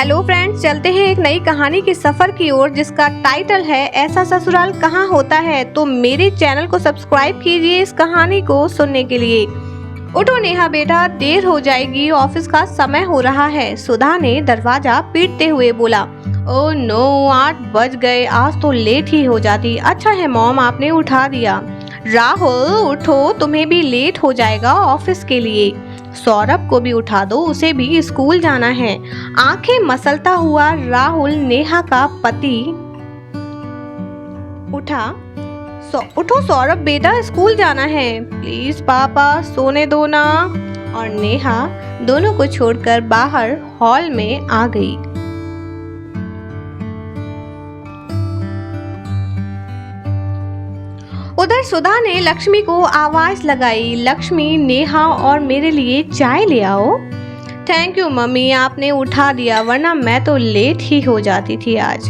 Hello friends, चलते हैं एक नई कहानी के सफर की ओर जिसका टाइटल है ऐसा ससुराल कहाँ होता है। तो मेरे चैनल को सब्सक्राइब कीजिए इस कहानी को सुनने के लिए। उठो नेहा बेटा, देर हो जाएगी, ऑफिस का समय हो रहा है। सुधा ने दरवाजा पीटते हुए बोला। ओह नो, 8 बज गए, आज तो लेट ही हो जाती। अच्छा है मॉम, आपने उठा दिया। राहुल उठो, तुम्हें भी लेट हो जाएगा ऑफिस के लिए। सौरभ को भी उठा दो, उसे भी स्कूल जाना है। आंखें मसलता हुआ राहुल, नेहा का पति, उठा। उठो सौरभ बेटा, स्कूल जाना है। प्लीज पापा, सोने दो ना। और नेहा दोनों को छोड़कर बाहर हॉल में आ गई। उधर सुधा ने लक्ष्मी को आवाज लगाई। लक्ष्मी, नेहा और मेरे लिए चाय ले आओ। थैंक यू मम्मी, आपने उठा दिया, वरना मैं तो लेट ही हो जाती थी आज।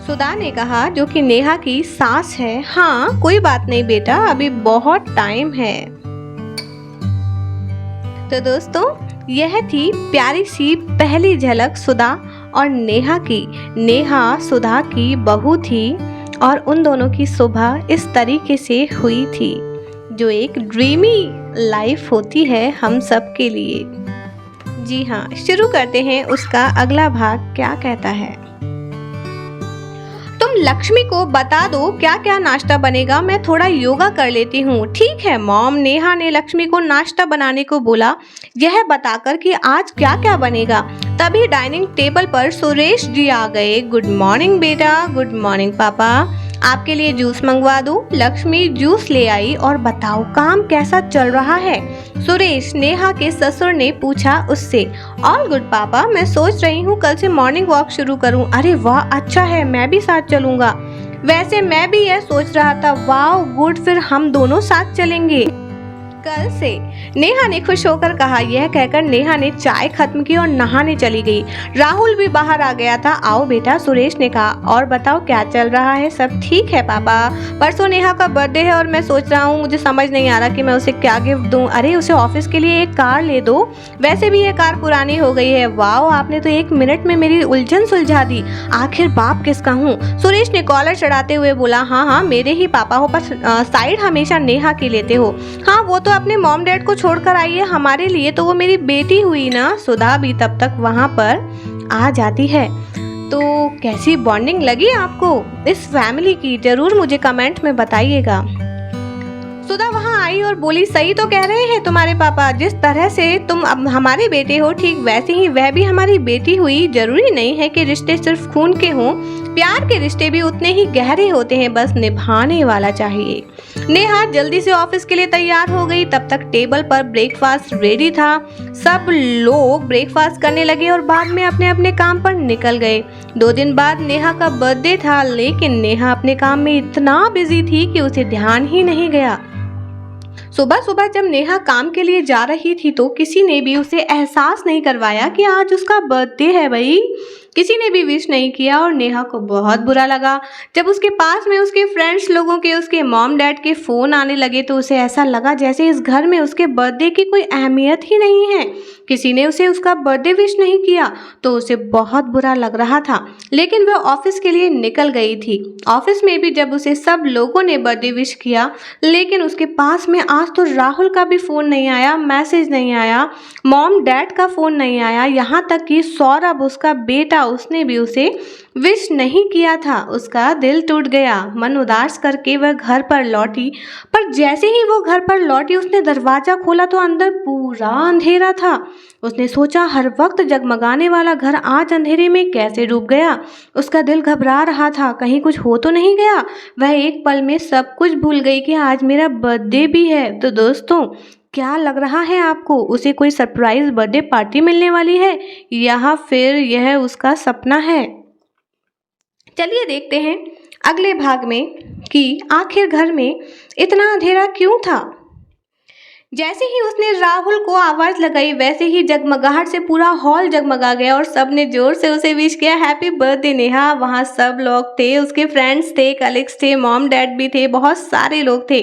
सुधा ने कहा, जो कि नेहा की सास है। हाँ कोई बात नहीं बेटा, अभी बहुत टाइम है। तो दोस्तों, यह थी प्यारी सी पहली झलक सुधा और नेहा की। नेहा सुधा की बहू थी और उन दोनों की सुबह इस तरीके से हुई थी, जो एक ड्रीमी लाइफ होती है हम सब के लिए। जी हाँ, शुरू करते हैं उसका अगला भाग क्या कहता है। तुम लक्ष्मी को बता दो क्या क्या नाश्ता बनेगा, मैं थोड़ा योगा कर लेती हूँ। ठीक है मॉम। नेहा ने लक्ष्मी को नाश्ता बनाने को बोला, यह बताकर कि आज क्या क्या बनेगा। तभी डाइनिंग टेबल पर सुरेश जी आ गए। गुड मॉर्निंग बेटा। गुड मॉर्निंग पापा, आपके लिए जूस मंगवा दूं? लक्ष्मी जूस ले आई। और बताओ काम कैसा चल रहा है? सुरेश, नेहा के ससुर ने पूछा उससे। ऑल गुड पापा, मैं सोच रही हूँ कल से मॉर्निंग वॉक शुरू करूँ। अरे वाह, अच्छा है, मैं भी साथ चलूंगा। वैसे मैं भी यह सोच रहा था। वाह गुड, फिर हम दोनों साथ चलेंगे कल से, नेहा ने खुश होकर कहा। यह कहकर नेहा ने चाय खत्म की और नहाने चली गई। राहुल भी बाहर आ गया था। आओ बेटा, सुरेश ने कहा। और बताओ क्या चल रहा है? सब ठीक है पापा। परसों नेहा का बर्थडे है और मैं सोच रहा हूँ, मुझे समझ नहीं आ रहा कि मैं उसे क्या गिफ्ट दूँ। अरे उसे ऑफिस के लिए एक कार ले दो, वैसे भी यह कार पुरानी हो गई है। वाह, आपने तो 1 मिनट में मेरी उलझन सुलझा दी। आखिर बाप किसका हूँ? सुरेश ने कॉलर चढ़ाते हुए बोला। हाँ हाँ, मेरे ही पापा हो, बस साइड हमेशा नेहा की लेते हो। हाँ वो तो अपने मॉम डैड को छोड़कर आई है, हमारे लिए तो वो मेरी बेटी हुई ना। सुधा भी तब तक वहां पर आ जाती है। तो कैसी बॉन्डिंग लगी आपको इस फैमिली की, जरूर मुझे कमेंट में बताइएगा। सुधा वहां आई और बोली, सही तो कह रहे हैं तुम्हारे पापा, जिस तरह से तुम अब हमारे बेटे हो, ठीक वैसे ही वह भी हमारी बेटी हुई। जरूरी नहीं है कि रिश्ते सिर्फ खून के हों, प्यार के रिश्ते भी उतने ही गहरे होते हैं, बस निभाने वाला चाहिए। नेहा जल्दी से ऑफिस के लिए तैयार हो गई। तब तक टेबल पर ब्रेकफास्ट रेडी था। सब लोग ब्रेकफास्ट करने लगे और बाद में अपने अपने काम पर निकल गए। 2 दिन बाद नेहा का बर्थडे था, लेकिन नेहा अपने काम में इतना बिजी थी कि उसे ध्यान ही नहीं गया। सुबह सुबह जब नेहा काम के लिए जा रही थी तो किसी ने भी उसे एहसास नहीं करवाया कि आज उसका बर्थडे है। भाई किसी ने भी विश नहीं किया और नेहा को बहुत बुरा लगा। जब उसके पास में उसके फ्रेंड्स लोगों के, उसके मॉम डैड के फ़ोन आने लगे तो उसे ऐसा लगा जैसे इस घर में उसके बर्थडे की कोई अहमियत ही नहीं है। किसी ने उसे उसका बर्थडे विश नहीं किया तो उसे बहुत बुरा लग रहा था। लेकिन वह ऑफिस के लिए निकल गई थी। ऑफिस में भी जब उसे सब लोगों ने बर्थडे विश किया, लेकिन उसके पास में आज तो राहुल का भी फ़ोन नहीं आया, मैसेज नहीं आया, मॉम डैड का फ़ोन नहीं आया, यहाँ तक कि सौरभ उसका बेटा, उसने भी उसे विश नहीं किया था। उसका दिल टूट गया। मन उदास करके वह घर पर लौटी, पर जैसे ही वो घर पर लौटी उसने दरवाजा खोला तो अंदर पूरा अंधेरा था। उसने सोचा, हर वक्त जगमगाने वाला घर आज अंधेरे में कैसे डूब गया। उसका दिल घबरा रहा था, कहीं कुछ हो तो नहीं गया। वह एक पल में सब कुछ भूल गई कि आज मेरा बर्थडे भी है। तो दोस्तों, क्या लग रहा है आपको? उसे कोई सरप्राइज बर्थडे पार्टी मिलने वाली है या फिर यह उसका सपना है? चलिए देखते हैं अगले भाग में कि आखिर घर में इतना अंधेरा क्यों था। जैसे ही उसने राहुल को आवाज लगाई वैसे ही जगमगाहट से पूरा हॉल जगमगा गया और सबने जोर से उसे विश किया, हैप्पी बर्थडे नेहा। वहाँ सब लोग थे, उसके फ्रेंड्स थे, कलीग्स थे, मॉम डैड भी थे, बहुत सारे लोग थे।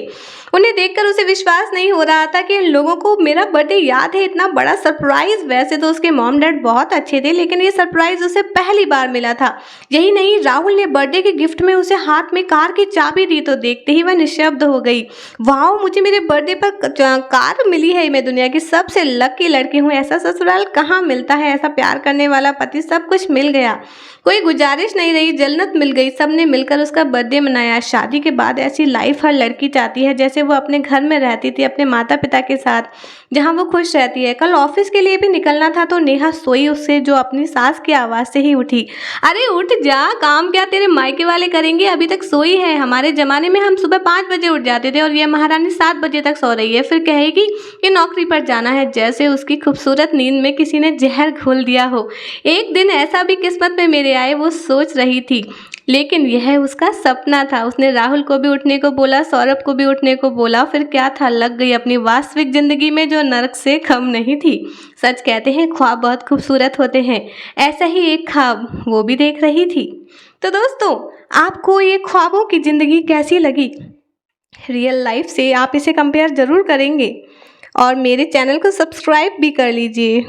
उन्हें देखकर उसे विश्वास नहीं हो रहा था कि इन लोगों को मेरा बर्थडे याद है, इतना बड़ा सरप्राइज। वैसे तो उसके मॉम डैड बहुत अच्छे थे, लेकिन ये सरप्राइज उसे पहली बार मिला था। यही नहीं, राहुल ने बर्थडे के गिफ्ट में उसे हाथ में कार की चाबी दी तो देखते ही वह निशब्द हो गई। वाह, मुझे मेरे बर्थडे पर कार मिली है, मैं दुनिया की सबसे लकी लड़की हूँ। ऐसा ससुराल कहाँ मिलता है, ऐसा प्यार करने वाला पति, सब कुछ मिल गया। कोई गुजारिश नहीं रही, जन्नत मिल गई। सबने मिलकर उसका बर्थडे मनाया। शादी के बाद ऐसी लाइफ हर लड़की चाहती है, जैसे वो अपने घर में रहती थी अपने माता पिता के साथ, जहाँ वो खुश रहती है। कल ऑफिस के लिए भी निकलना था तो नेहा सोई उससे जो अपनी सास की आवाज़ से ही उठी। अरे उठ जा, काम क्या तेरे मायके वाले करेंगे, अभी तक सोई है। हमारे ज़माने में हम सुबह 5 बजे उठ जाते थे और ये महारानी 7 बजे तक सो रही है, फिर कहेगी कि नौकरी पर जाना है, जैसे उसकी खूबसूरत नींद में किसी ने जहर घोल दिया हो। एक दिन ऐसा भी किस्मत में मेरे आए, वो सोच रही थी, लेकिन यह उसका सपना था। उसने राहुल को भी उठने को बोला, सौरभ को भी उठने को बोला, फिर क्या था, लग गई अपनी वास्तविक जिंदगी में जो नरक से कम नहीं थी। सच कहते हैं ख्वाब बहुत खूबसूरत होते हैं, ऐसा ही एक ख्वाब वो भी देख रही थी। तो दोस्तों, आपको ये ख्वाबों की ज़िंदगी कैसी लगी? रियल लाइफ से आप इसे कंपेयर ज़रूर करेंगे और मेरे चैनल को सब्सक्राइब भी कर लीजिए।